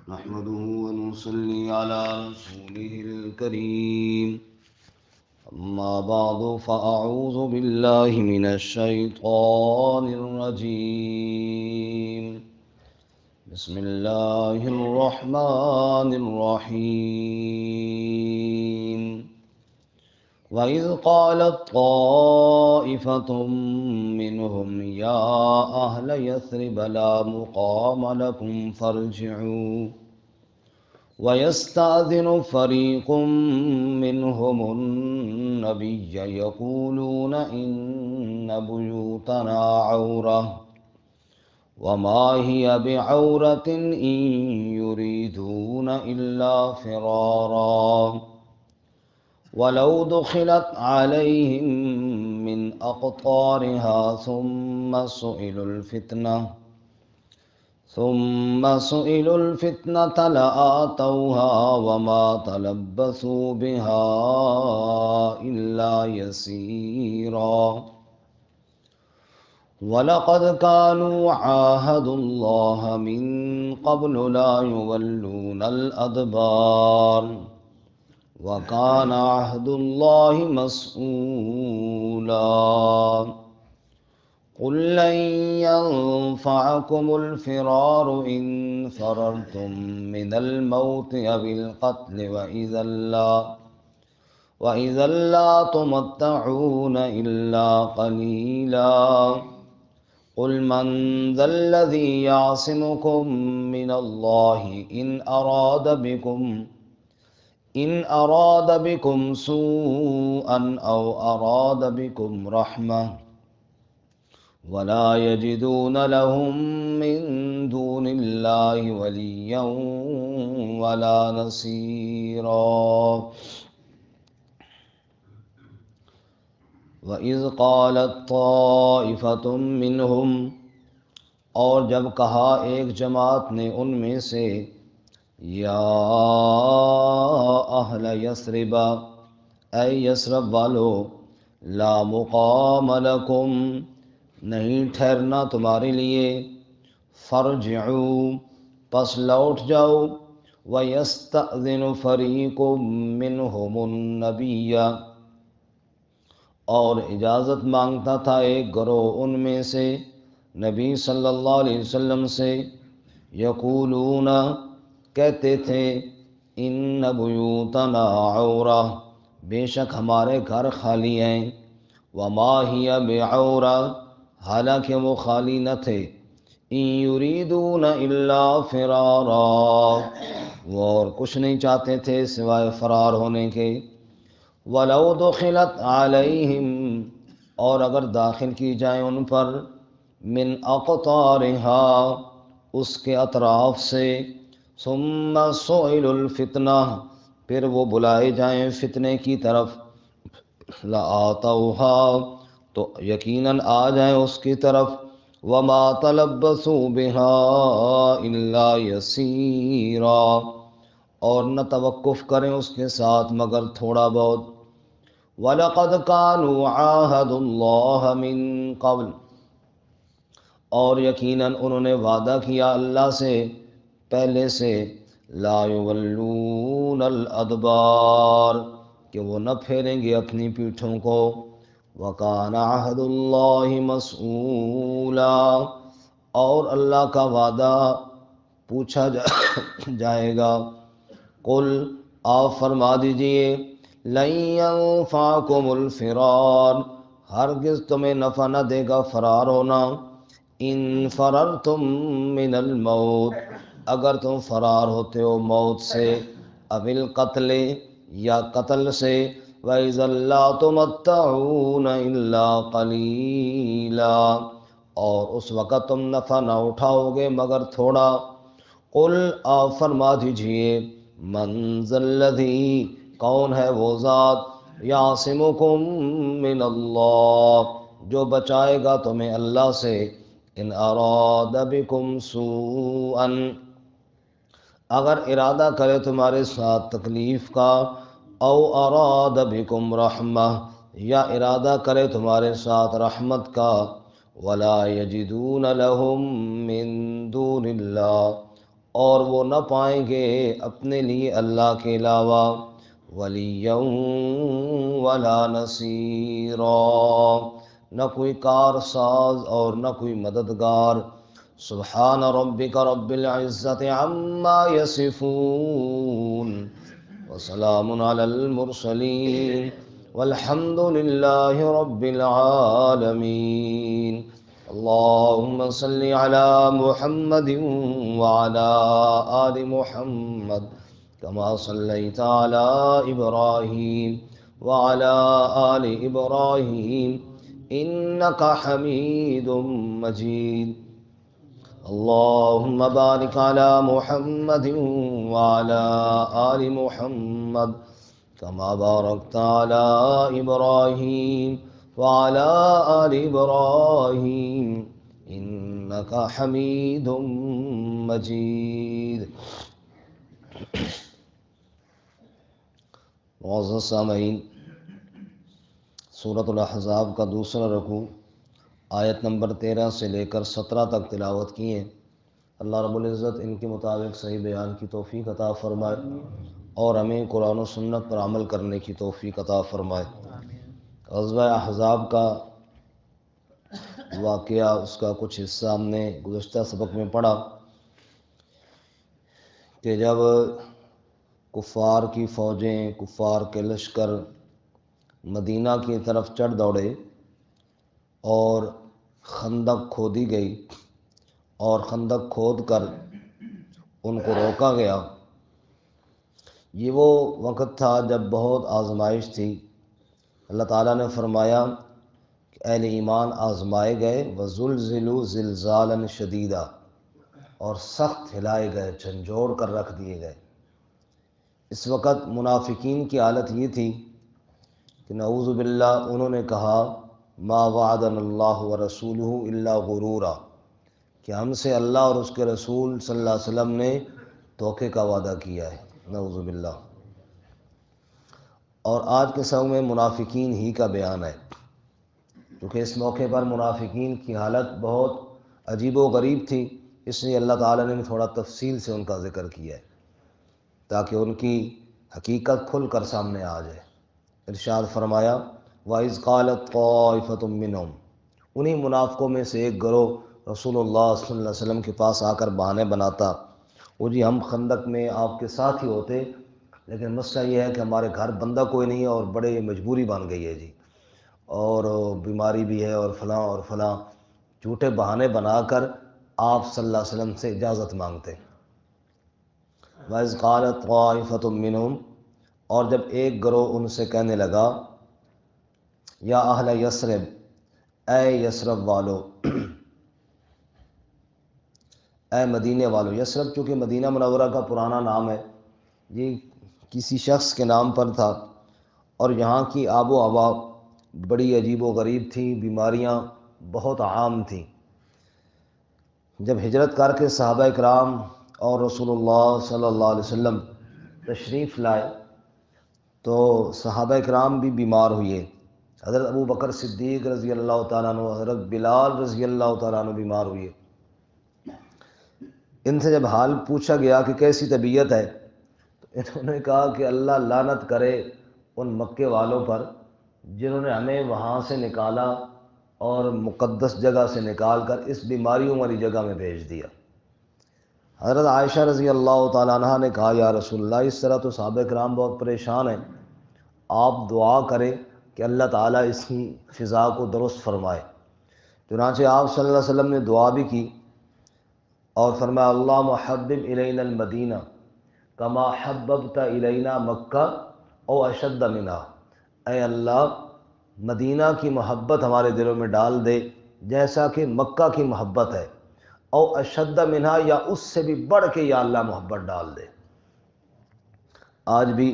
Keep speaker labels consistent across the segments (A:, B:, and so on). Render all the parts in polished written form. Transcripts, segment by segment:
A: نحمده ونصلي على رسوله الكريم أما بعد فأعوذ بالله من الشيطان الرجيم بسم الله الرحمن الرحيم وَإِذْ قَالَتْ طَائِفَةٌ مِّنْهُمْ يَا أَهْلَ يَثْرِبَ لَا مُقَامَ لَكُمْ فَارْجِعُوا وَيَسْتَأْذِنُ فَرِيقٌ مِّنْهُمُ النَّبِيَّ يَقُولُونَ إِنَّ بُيُوتَنَا عَوْرَةٌ وَمَا هِيَ بِعَوْرَةٍ إِن يُرِيدُونَ إِلَّا فِرَارًا وَلَوْ دُخِلَتْ عَلَيْهِمْ مِنْ أَقْطَارِهَا ثُمَّ سُئِلُوا الْفِتْنَةَ لَآتَوْهَا وَمَا تَلَبَّثُوا بِهَا إِلَّا يَسِيرًا وَلَقَدْ كَانُوا عَاهَدُوا اللَّهَ مِنْ قَبْلُ لَا يُوَلُّونَ الْأَدْبَارَ وَكَانَ عَهْدُ اللَّهِ مَسْئُولًا قُلْ لَنْ يَنْفَعَكُمُ الْفِرَارُ إِنْ فَرَرْتُمْ مِنَ الْمَوْتِ أَوِ الْقَتْلِ وَإِذًا لَا تُمَتَّعُونَ إِلَّا قَلِيلًا قُلْ مَنْ ذَا الَّذِي يَعْصِمُكُمْ مِنَ اللَّهِ إِنْ أَرَادَ بِكُمْ سُوءًا أَوْ أَرَادَ بِكُمْ رَحْمَةً وَلَا يَجِدُونَ لَهُم مِّن دُونِ اللَّهِ وَلِيًّا وَلَا نَصِيرًا وَإِذْ قَالَتْ طَائِفَةٌ مِّنْهُمْ اور جب کہا ایک جماعت نے ان میں سے یا اہل یثرب اے یثرب والو لا مقام لکم نہیں ٹھہرنا تمہارے لیے فرجعوا پس لوٹ جاؤ وَيَسْتَأْذِنُ فَرِيقٌ مِّنْهُمُ النَّبِيَّ اور اجازت مانگتا تھا ایک گروہ ان میں سے نبی صلی اللہ علیہ وسلم سے یقولون کہتے تھے ان بیوتنا عورہ بے شک ہمارے گھر خالی ہیں وما ہی بعورہ حالانکہ وہ خالی نہ تھے ان یریدون الا فرارا وہ اور کچھ نہیں چاہتے تھے سوائے فرار ہونے کے وَلَوْ دُخِلَتْ عَلَيْهِمْ اور اگر داخل کی جائیں ان پر من اقطارها اس کے اطراف سے ثم سئلوا الفتنہ پھر وہ بلائے جائیں فتنے کی طرف لآتوها تو یقیناً آ جائیں اس کی طرف وما تلبثوا بها الا یسیرا اور نہ توقف کریں اس کے ساتھ مگر تھوڑا بہت وَلَقَدْ كَانُوا عَاهَدُوا اللَّهَ مِنْ قَبْلُ اور یقیناً انہوں نے وعدہ کیا اللہ سے پہلے سے لا يولون الادبار کہ وہ نہ پھیریں گے اپنی پیٹھوں کو وَكَانَ عَهْدُ اللَّهِ مَسْئُولًا اور اللہ کا وعدہ پوچھا جائے گا قل آپ فرما دیجئے لَن يَنفَعَكُمُ الْفِرَارُ ہرگز تمہیں نفع نہ دے گا فرار ہونا ان فررتم من الموت اگر تم فرار ہوتے ہو موت سے او القتل یا قتل سے وَإِذًا لَا تُمَتَّعُونَ إِلَّا قَلِيلًا اور اس وقت تم نفع نہ اٹھاؤ گے مگر تھوڑا قل آپ فرما دیجئے من ذا الذی کون ہے وہ ذات یعصمکم من اللہ جو بچائے گا تمہیں اللہ سے ان اراد بکم سوءا اگر ارادہ کرے تمہارے ساتھ تکلیف کا او اراد بکم رحمہ یا ارادہ کرے تمہارے ساتھ رحمت کا ولا یجدون لهم من دون اللہ اور وہ نہ پائیں گے اپنے لیے اللہ کے علاوہ ولیًا ولا نصیرا، نہ کوئی کار ساز اور نہ کوئی مددگار۔ سبحان ربک رب العزت عما یصفون وسلام علی المرسلین والحمد للہ رب العالمین۔ اللهم صل على محمد وعلى آل محمد كما صليت على إبراهيم وعلى آل إبراهيم إنك حميد مجيد۔ اللهم بارك على محمد وعلى آل محمد كما باركت على إبراهيم وعلى آل إبراهيم إنك حميد مجيد۔ معزز سامعین، سورۃ الاحزاب کا دوسرا رکوع آیت نمبر 13 سے لے کر 17 تک تلاوت کی ہیں۔ اللہ رب العزت ان کے مطابق صحیح بیان کی توفیق عطا فرمائے اور ہمیں قرآن و سنت پر عمل کرنے کی توفیق عطا فرمائے۔ غزوہ احزاب کا واقعہ، اس کا کچھ حصہ ہم نے گزشتہ سبق میں پڑھا کہ جب کفار کی فوجیں، کفار کے لشکر مدینہ کی طرف چڑھ دوڑے اور خندق کھودی گئی اور خندق کھود کر ان کو روکا گیا۔ یہ وہ وقت تھا جب بہت آزمائش تھی۔ اللہ تعالیٰ نے فرمایا کہ اہل ایمان آزمائے گئے، وَزُلْزِلُوا زِلْزَالًا شَدِيدًا، اور سخت ہلائے گئے، جھنجھوڑ کر رکھ دیے گئے۔ اس وقت منافقین کی حالت یہ تھی کہ نعوذ باللہ انہوں نے کہا ما وعدنا اللہ ورسولہ الا غرورا، کہ ہم سے اللہ اور اس کے رسول صلی اللہ علیہ وسلم نے دھوکے کا وعدہ کیا ہے، نعوذ باللہ۔ اور آج کے سبق میں منافقین ہی کا بیان ہے، کیونکہ اس موقع پر منافقین کی حالت بہت عجیب و غریب تھی، اس لیے اللہ تعالیٰ نے تھوڑا تفصیل سے ان کا ذکر کیا ہے تاکہ ان کی حقیقت کھل کر سامنے آ جائے۔ ارشاد فرمایا وَإِذْ قَالَتْ طَائِفَةٌ مِّنْهُمْ، انہی منافقوں میں سے ایک گروہ رسول اللہ صلی اللہ علیہ وسلم کے پاس آ کر بہانے بناتا، وہ جی ہم خندق میں آپ کے ساتھ ہی ہوتے، لیکن مسئلہ یہ ہے کہ ہمارے گھر بندہ کوئی نہیں ہے اور بڑے مجبوری بن گئی ہے جی، اور بیماری بھی ہے اور فلاں اور فلاں، جھوٹے بہانے بنا کر آپ صلی اللہ علیہ وسلم سے اجازت مانگتے۔ وَإِذْ قَالَتْ طَائِفَةٌ مِّنْهُمْ، اور جب ایک گروہ ان سے کہنے لگا یا اہل یثرب، اے یثرب والو، اے مدینے والو۔ یثرب چونکہ مدینہ منورہ کا پرانا نام ہے، یہ کسی شخص کے نام پر تھا، اور یہاں کی آب و ہوا بڑی عجیب و غریب تھی، بیماریاں بہت عام تھیں۔ جب ہجرت کر کے صحابہ اکرام اور رسول اللہ صلی اللہ علیہ وسلم تشریف لائے تو صحابہ اکرام بھی بیمار ہوئے۔ حضرت ابو بکر صدیق رضی اللہ تعالیٰ عنہ، حضرت بلال رضی اللہ تعالیٰ عنہ بیمار ہوئے۔ ان سے جب حال پوچھا گیا کہ کیسی طبیعت ہے تو انہوں نے کہا کہ اللہ لعنت کرے ان مکے والوں پر جنہوں نے ہمیں وہاں سے نکالا اور مقدس جگہ سے نکال کر اس بیماریوں والی جگہ میں بھیج دیا۔ حضرت عائشہ رضی اللہ تعالیٰ عنہ نے کہا یا رسول اللہ، اس طرح تو صحابہ کرام بہت پریشان ہیں، آپ دعا کریں کہ اللہ تعالیٰ اس کی فضا کو درست فرمائے۔ چنانچہ آپ صلی اللہ علیہ وسلم نے دعا بھی کی اور فرمایا اللہم حبب الینا المدینہ کما حببت الینا مکہ او اشد منہا، اے اللہ مدینہ کی محبت ہمارے دلوں میں ڈال دے جیسا کہ مکہ کی محبت ہے، او اشد منہا، یا اس سے بھی بڑھ کے یا اللہ محبت ڈال دے۔ آج بھی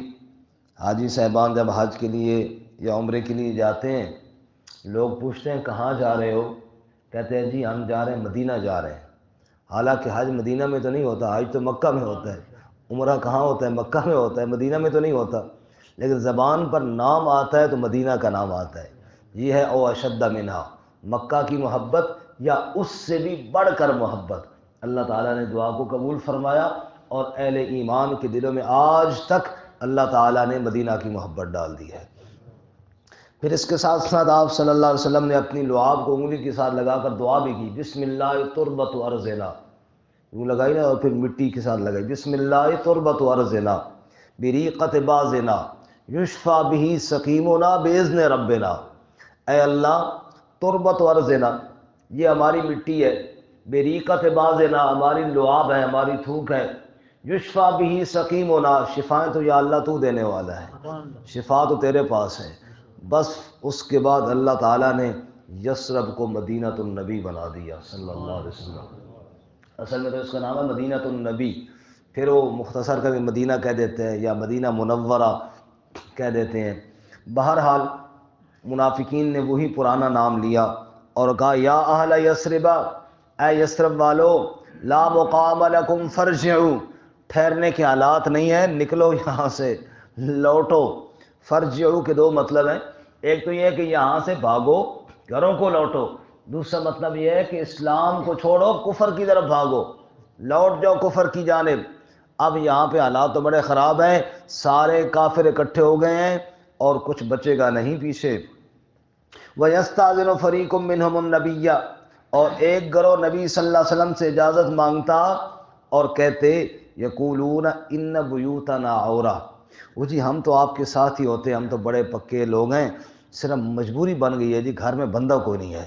A: حاجی صاحبان جب حج کے لیے یا عمرے کے لیے جاتے ہیں، لوگ پوچھتے ہیں کہاں جا رہے ہو، کہتے ہیں جی ہم جا رہے ہیں مدینہ جا رہے ہیں، حالانکہ حج مدینہ میں تو نہیں ہوتا، حج تو مکہ میں ہوتا ہے، عمرہ کہاں ہوتا ہے، مکہ میں ہوتا ہے، مدینہ میں تو نہیں ہوتا، لیکن زبان پر نام آتا ہے تو مدینہ کا نام آتا ہے۔ یہ ہے او اشد منہا، مکہ کی محبت یا اس سے بھی بڑھ کر محبت، اللہ تعالیٰ نے دعا کو قبول فرمایا اور اہل ایمان کے دلوں میں آج تک اللہ تعالیٰ نے مدینہ کی محبت ڈال دی ہے۔ پھر اس کے ساتھ ساتھ آپ صلی اللہ علیہ وسلم نے اپنی لعاب کو انگلی کے ساتھ لگا کر دعا بھی کی، بسم اللہ تربت ارضنا، وہ لگائی نا اور پھر مٹی کے ساتھ لگائی، بسم اللہ تربت ارضنا بریقت بازنا یشفا بہ سقیمنا باذن ربنا۔ اے اللہ تربت ارضنا، یہ ہماری مٹی ہے، بریقت بازنا، ہماری لعاب ہے، ہماری تھوک ہے، یشفا بہ سقیمنا، شفائیں تو یا اللہ تو دینے والا ہے، شفا تو تیرے پاس ہے۔ بس اس کے بعد اللہ تعالیٰ نے یثرب کو مدینہ النبی بنا دیا صلی اللہ علیہ وسلم۔ اصل میں تو اس کا نام ہے مدینہ النبی، پھر وہ مختصر کر کے مدینہ کہہ دیتے ہیں یا مدینہ منورہ کہہ دیتے ہیں۔ بہرحال منافقین نے وہی پرانا نام لیا اور کہا یا اہل یثرب، اے یثرب والو، لا مقام لکم فرجعوا، ٹھہرنے کے حالات نہیں ہیں، نکلو یہاں سے، لوٹو۔ فرجعوا کے دو مطلب ہیں، ایک تو یہ ہے کہ یہاں سے بھاگو، گھروں کو لوٹو، دوسرا مطلب یہ ہے کہ اسلام کو چھوڑو، کفر کی طرف بھاگو، لوٹ جاؤ کفر کی جانب۔ اب یہاں پہ حالات تو بڑے خراب ہیں، سارے کافر اکٹھے ہو گئے ہیں اور کچھ بچے گا نہیں پیچھے۔ وَيَسْتَأْذِنُ فَرِيقٌ مِّنْهُمُ النَّبِيَّ، اور ایک گروہ نبی صلی اللہ علیہ وسلم سے اجازت مانگتا اور کہتے یقولون ان بیوتنا عورہ، وہ جی ہم تو آپ کے ساتھ ہی ہوتے ہیں، ہم تو بڑے پکے لوگ ہیں، صرف مجبوری بن گئی ہے جی، گھر میں بندہ کوئی نہیں ہے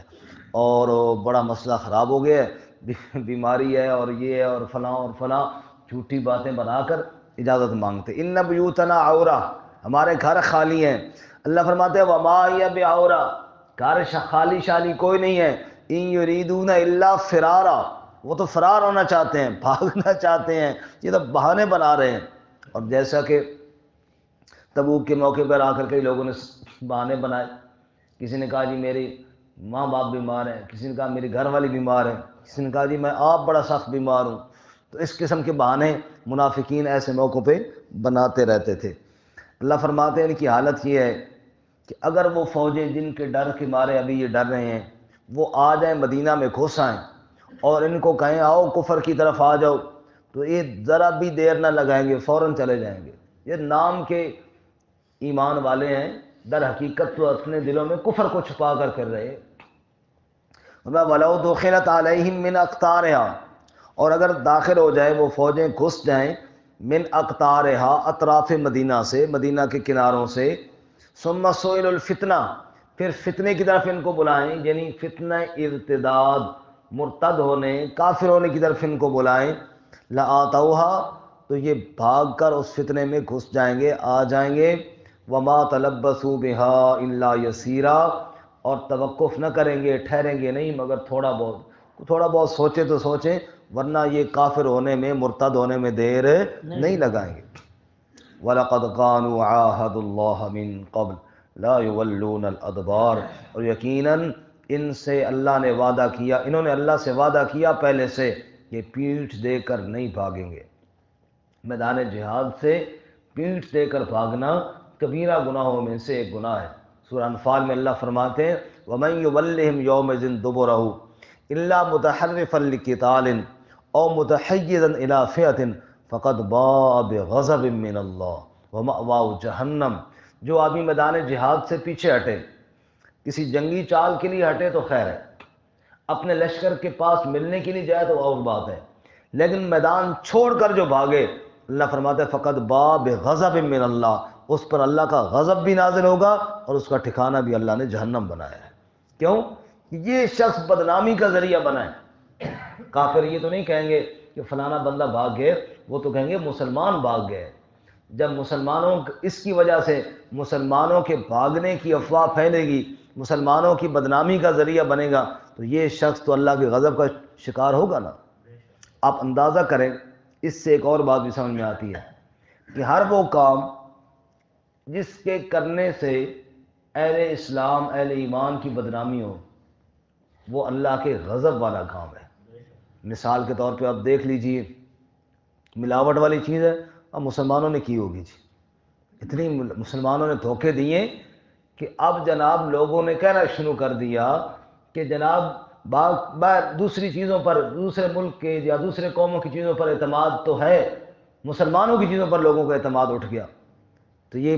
A: اور بڑا مسئلہ خراب ہو گیا ہے، بیماری ہے اور یہ ہے اور فلاں، جھوٹی باتیں بنا کر اجازت مانگتے۔ ان بیوتنا عورہ، ہمارے گھر خالی ہیں۔ اللہ فرماتے ہیں وما ہی بعورہ، گھر خالی شالی کوئی نہیں ہے، ان یریدون الا فرارا، وہ تو فرار ہونا چاہتے ہیں، بھاگنا چاہتے ہیں، یہ تو بہانے بنا رہے ہیں۔ اور جیسا کہ تبوک کے موقع پر آ کر کئی لوگوں نے بہانے بنائے، کسی نے کہا جی میری ماں باپ بیمار ہیں، کسی نے کہا میری گھر والی بیمار ہے، کسی نے کہا جی میں آپ بڑا سخت بیمار ہوں۔ تو اس قسم کے بہانے منافقین ایسے موقعوں پہ بناتے رہتے تھے۔ اللہ فرماتے ہیں ان کی حالت یہ ہے کہ اگر وہ فوجیں جن کے ڈر کے مارے ابھی یہ ڈر رہے ہیں وہ آ جائیں مدینہ میں گھس آئیں اور ان کو کہیں آؤ کفر کی طرف آ جاؤ، تو یہ ذرا بھی دیر نہ لگائیں گے، فوراً چلے جائیں گے۔ یہ نام کے ایمان والے ہیں، در حقیقت تو اپنے دلوں میں کفر کو چھپا کر کر رہے۔ وَلَوْ دُخِلَتْ عَلَيْهِمْ مِنْ أَقْطَارِهَا، اور اگر داخل ہو جائے وہ فوجیں، گھس جائیں، من اقطارها، اطراف مدینہ سے، مدینہ کے کناروں سے، ثم سئلوا الفتنہ، پھر فتنے کی طرف ان کو بلائیں، یعنی فتنہ ارتداد، مرتد ہونے، کافر ہونے کی طرف ان کو بلائیں، لآتوها، تو یہ بھاگ کر اس فتنے میں گھس جائیں گے، آ جائیں گے، وما تلبثوا بها الا یسیرا، اور توقف نہ کریں گے، ٹھہریں گے نہیں مگر تھوڑا بہت سوچے تو سوچیں، ورنہ یہ کافر ہونے میں، مرتد ہونے میں دیر نہیں لگائیں گے۔ وَلَقَدْ كَانُوا عَاهَدُوا اللَّهَ مِن قَبْلُ لَا يُوَلُّونَ الْأَدْبَارَ، اور یقیناً ان سے اللہ نے وعدہ کیا، انہوں نے اللہ سے وعدہ کیا پہلے سے کہ پیٹھ دے کر نہیں بھاگیں گے۔ میدان جہاد سے پیٹھ دے کر بھاگنا کبیرہ گناہوں میں سے ایک گناہ ہے۔ سورہ انفال میں اللہ فرماتے ہیں وَمَن يُوَلِّهِمْ يَوْمَئِذٍ دُبُرَهُ إِلَّا مُتَحَرِّفًا لِقِتَالٍ أَوْ مُتَحَيِّزًا إِلَىٰ فِئَةٍ فَقَدْ بَاءَ بِغَضَبٍ مِّنَ اللَّهِ وَمَأْوَاهُ جَهَنَّمُ، جو آدمی میدان جہاد سے پیچھے ہٹے، کسی جنگی چال کے لیے ہٹے تو خیر ہے، اپنے لشکر کے پاس ملنے کے لیے جائے تو اور بات ہے، لیکن میدان چھوڑ کر جو بھاگے، اللہ فرماتا ہے فقط باء بغضب من اللہ، اس پر اللہ کا غضب بھی نازل ہوگا اور اس کا ٹھکانہ بھی اللہ نے جہنم بنایا ہے۔ کیوں؟ یہ شخص بدنامی کا ذریعہ بنا ہے۔ کافر یہ تو نہیں کہیں گے کہ فلانا بندہ بھاگ گئے، وہ تو کہیں گے مسلمان بھاگ گئے۔ جب مسلمانوں اس کی وجہ سے مسلمانوں کے بھاگنے کی افواہ پھیلے گی، مسلمانوں کی بدنامی کا ذریعہ بنے گا، تو یہ شخص تو اللہ کے غضب کا شکار ہوگا نا۔ آپ اندازہ کریں، اس سے ایک اور بات بھی سمجھ میں آتی ہے کہ ہر وہ کام جس کے کرنے سے اہل اسلام، اہل ایمان کی بدنامی ہو، وہ اللہ کے غضب والا کام ہے۔ مثال کے طور پہ آپ دیکھ لیجئے، ملاوٹ والی چیز ہے، اب مسلمانوں نے کی ہوگی جی، اتنی مسلمانوں نے دھوکے دیے کہ اب جناب لوگوں نے کہنا شروع کر دیا کہ جناب دوسری چیزوں پر، دوسرے ملک کے یا دوسرے قوموں کی چیزوں پر اعتماد تو ہے، مسلمانوں کی چیزوں پر لوگوں کا اعتماد اٹھ گیا۔ تو یہ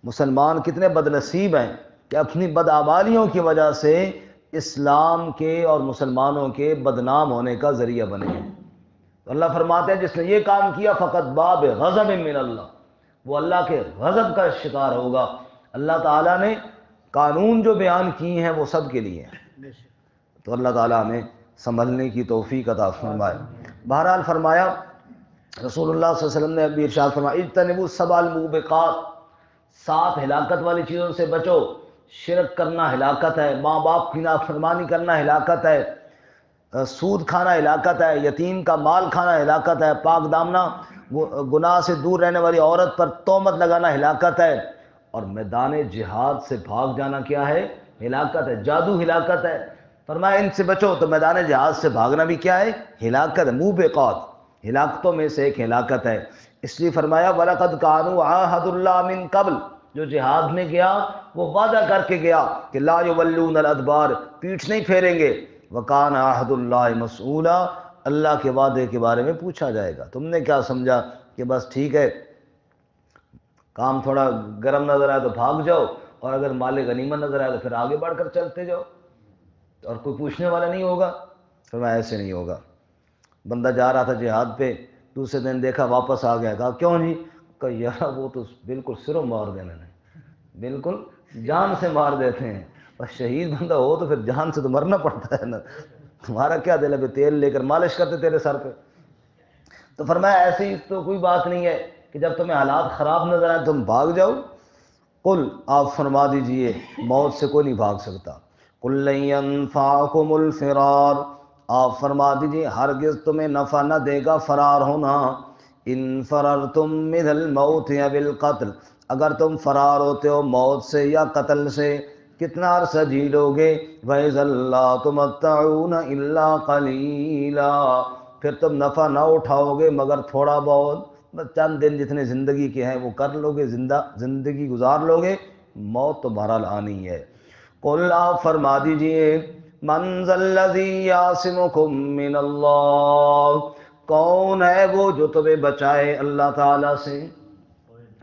A: مسلمان کتنے بد نصیب ہیں کہ اپنی بدعمالیوں کی وجہ سے اسلام کے اور مسلمانوں کے بدنام ہونے کا ذریعہ بنے ہیں۔ تو اللہ فرماتے ہیں جس نے یہ کام کیا فقط باب غضب من اللہ، وہ اللہ کے غضب کا شکار ہوگا۔ اللہ تعالیٰ نے قانون جو بیان کیے ہیں وہ سب کے لیے ہیں، تو اللہ تعالیٰ ہمیں سنبھلنے کی توفیق عطا فرمائے۔ بہرحال فرمایا رسول اللہ صلی اللہ علیہ وسلم نے ابھی ارشاد فرمایا اجتنبوا السبع الموبقات، 7 ہلاکت والی چیزوں سے بچو۔ شرک کرنا ہلاکت ہے، ماں باپ کی نافرمانی کرنا ہلاکت ہے، سود کھانا ہلاکت ہے، یتیم کا مال کھانا ہلاکت ہے، پاک دامنہ گناہ سے دور رہنے والی عورت پر تہمت لگانا ہلاکت ہے، اور میدان جہاد سے بھاگ جانا کیا ہے؟ ہلاکت ہے۔ جادو ہلاکت ہے، فرمایا ان سے بچو۔ تو میدان جہاد سے بھاگنا بھی کیا ہے؟ ہلاکت ہے، موبقات، ہلاکتوں میں سے ایک ہلاکت ہے۔ اس لیے فرمایا وَلَقَدْ كَانُوا عَاهَدُوا اللَّهَ مِن قَبْلُ، جو جہاد میں گیا وہ وعدہ کر کے گیا کہ لا يولون الادبار، پیٹھ نہیں پھیریں گے، وَكَانَ عَهْدُ اللَّهِ مَسْئُولًا، اللہ کے وعدے کے بارے میں پوچھا جائے گا۔ تم نے کیا سمجھا کہ بس ٹھیک ہے کام تھوڑا گرم نظر آئے تو بھاگ جاؤ، اور اگر مال غنیمت نظر آئے تو پھر آگے بڑھ کر چلتے جاؤ اور کوئی پوچھنے والا نہیں ہوگا؟ فرمایا ایسے نہیں ہوگا۔ بندہ جا رہا تھا جہاد پہ، دوسرے دن دیکھا واپس آ گیا، کہا کیوں جی؟ کہا یار وہ تو بالکل سروں مار دینے نے، بالکل جان سے مار دیتے ہیں، اور شہید بندہ ہو تو پھر جان سے تو مرنا پڑتا ہے نا، تمہارا کیا دل ہے؟ تیل لے کر مالش کرتے تیرے سر پہ۔ تو فرمایا ایسی تو کوئی بات نہیں ہے کہ جب تمہیں حالات خراب نظر آئے تم بھاگ جاؤ۔ قل، آپ فرما دیجئے موت سے کوئی نہیں بھاگ سکتا۔ قل لن ينفعكم الفرار، آپ فرما دیجئے ہرگز تمہیں نفع نہ دے گا فرار ہونا۔ ان فررتم من الموت یا بالقتل، اگر تم فرار ہوتے ہو موت سے یا قتل سے، کتنا عرصہ جی لو گے؟ وَإِذًا لَّا تُمَتَّعُونَ إِلَّا قَلِيلًا، پھر تم نفع نہ اٹھاؤ گے مگر تھوڑا بہت، بس چند دن جتنے زندگی کے ہیں وہ کر لو گے، زندگی گزار لو گے، موت تو بہرحال آنی ہے۔ قل، آپ فرما دیجئے من ذا الذی یعصمکم من اللہ، کون ہے وہ جو تمہیں بچائے اللہ تعالیٰ سے؟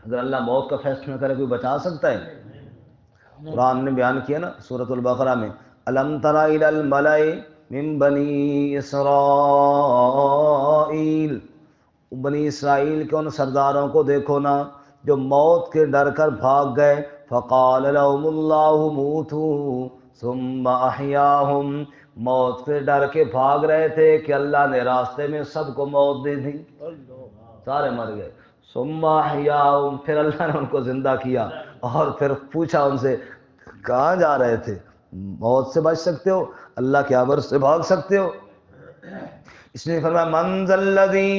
A: اگر اللہ موت کا فیصلہ کرے کوئی بچا سکتا ہے؟ قرآن نے بیان کیا نا سورۃ البقرہ میں، الم تر الی الملأ من بنی اسرائیل، بنی اسرائیل کے ان سرداروں کو دیکھو نا جو موت کے ڈر کر بھاگ گئے، فقال لهم اللہ موتوا ثم احیاہم، موت سے ڈر کے بھاگ رہے تھے کہ اللہ نے راستے میں سب کو موت دے دی، سارے مر گئے۔ ثم احیاہم، پھر اللہ نے ان کو زندہ کیا، اور پھر پوچھا ان سے کہاں جا رہے تھے؟ موت سے بچ سکتے ہو؟ اللہ کے امر سے بھاگ سکتے ہو؟ اس نے فرمایا من ذا الذی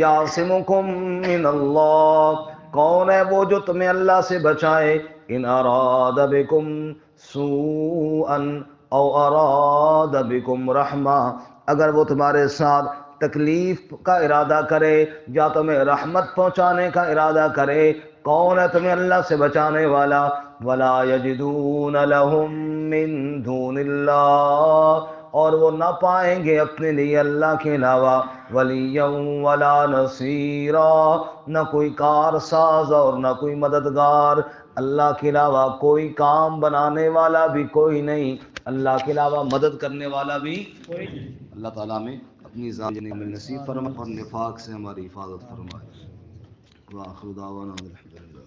A: یعصمکم من اللہ، کون ہے وہ جو تمہیں اللہ سے بچائے؟ ان اراد بکم سوءا او اراد بکم رحمہ، اگر وہ تمہارے ساتھ تکلیف کا ارادہ کرے یا تمہیں رحمت پہنچانے کا ارادہ کرے، کون ہے تمہیں اللہ سے بچانے والا؟ ولا یجدون لهم من دون اللہ، اور وہ نہ پائیں گے اپنے لیے اللہ کے علاوہ ولیا ولا نصیرا، نہ کوئی کار ساز اور نہ کوئی مددگار، اللہ کے علاوہ کوئی کام بنانے والا بھی کوئی نہیں، اللہ کے علاوہ مدد کرنے والا بھی کوئی نہیں۔ اللہ تعالیٰ میں اپنی ذات میں نصیب فرمائے اور نفاق سے ہماری حفاظت فرمائے۔ وآخر دعوانا الحمدللہ۔